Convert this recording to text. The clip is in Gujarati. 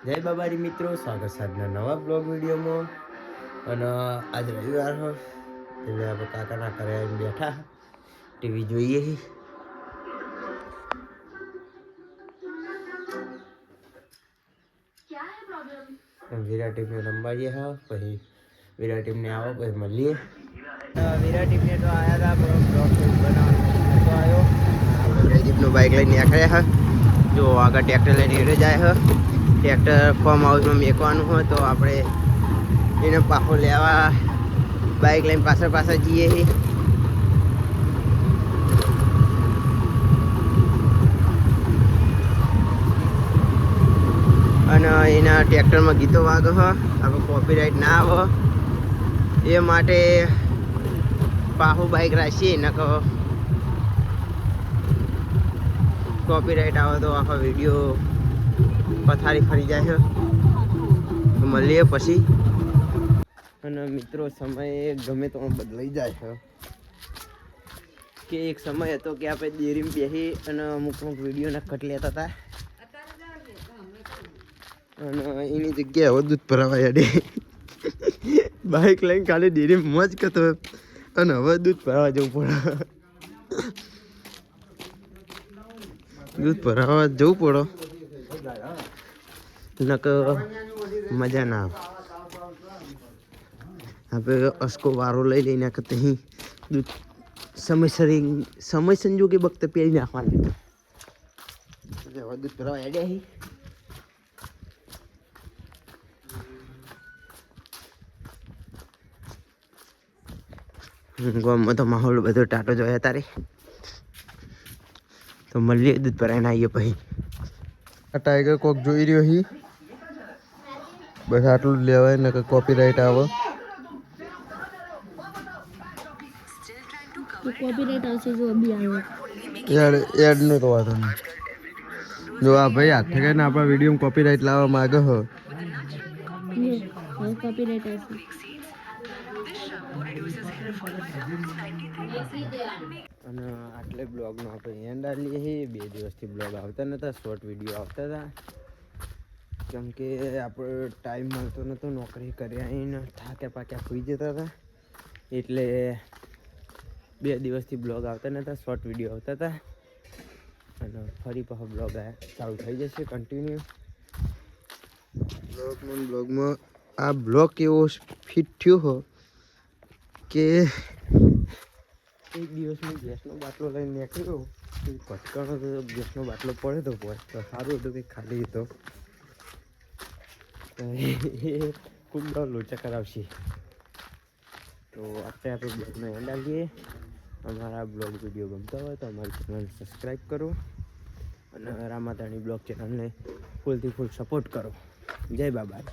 જય બાબારી મિત્રો, સ્વાગત છે આજના નવા બ્લોગ વિડીયોમાં. અને આજ રવિવાર હોય એટલે આપણે કાકાના ઘરે આવીને બેઠા ટીવી જોઈએ. વિરાટ ટીમને રમવા જઈએ હા, પછી વિરાટ ટીમને આવો પછી મળીએ. વિરાટ ટીમને તો આવ્યા હતા બ્લોગ બનાવવાનો તો આવ્યો. જયદીપનું બાઇક લઈને નીકળ્યા હા. જો આગળ ટ્રેક્ટર લઈને જાય હા. ટ્રેક્ટર ફાર્મ હાઉસમાં મેકવાનું હોય તો આપણે એને પાછો લેવા બાઇક લઈને પાછળ જઈએ. અને એના ટ્રેક્ટરમાં ગીતો વાગે હ આપણે કોપીરાઇટ ના આવે એ માટે પાછો બાઇક રાખીએ ને કોપીરાઇટ આવે તો આખો વિડીયો પથારી ફરી જાય છે. તો મળીએ પછી. અને મિત્રો સમય ગમે તો બદલાઈ જાય છે કે એક સમય હતો કે આપણે ડેરીમાં બેસી અને અમુક વિડીયોના કટ લેતા હતા અને એની જગ્યાએ હવે દૂધ ભરાવા યાડે બાઇક લઈને ખાલી ડેરીમાં મોજ કરતો અને હવે દૂધ ભરાવા જવું પડે. દૂધ ભરાવા જવું પડે નક મજા ના આવે. આપણે અસકો વારો લઈ લઈને કहीं દૂધ સમય સંજોગે વખતે પહેરી નાખવાની. હવે દૂધ ભરાવા હેડ્યા ગામમાં તો માહોલ બધો ટાટો જોયા તારે તો મળીએ દૂધ ભરાઈને આવીએ પછી. આ ટાઈગર કોક જોઈ રહ્યો હી બસ આટલું જ લેવાય ને કોપીરાઇટ આવે. કોપીરાઇટ આવશે જો બી આવે એડ નો તો વાંધો નહીં. જો આ ભાઈ હાથે કરીને આપણા વિડીયોમાં કોપીરાઇટ લાવવા માંગે હો. કોપીરાઇટ આવશે. અને આટલે બ્લોગનો આપણે એન્ડ આવીએ છીએ. 2 દિવસથી બ્લોગ આવતા નહોતા, શોર્ટ વિડીયો આવતા હતા કેમ કે આપણો ટાઈમ મળતો નહોતો. નોકરી કરી આવીને થાક્યા પાક્યા સૂઈ જતા હતા એટલે 2 દિવસથી બ્લોગ આવતા નહોતા, શોર્ટ વિડીયો આવતા હતા. અને ફરી પાછો બ્લોગ ચાલુ થઈ જશે કન્ટિન્યુ. બ્લોગમાં આ બ્લોગ એવો ફિટ થયો હો કે એક દિવસ હું ગેસનો બાટલો લઈને નીકળ્યો. ભટકાણો તો ગેસનો બાટલો પડે તો સારું હતું કે ખાલી હતો એ ખૂબ લોચા કરાવશે. તો આપણે બ્લોગનો એન્ડ આવીએ. અમારા બ્લોગ વિડીયો ગમતા હોય તો અમારી ચેનલ સબસ્ક્રાઈબ કરો અને રામાધાણી બ્લોગ ચેનલને ફૂલથી ફૂલ સપોર્ટ કરો. જય બાબા.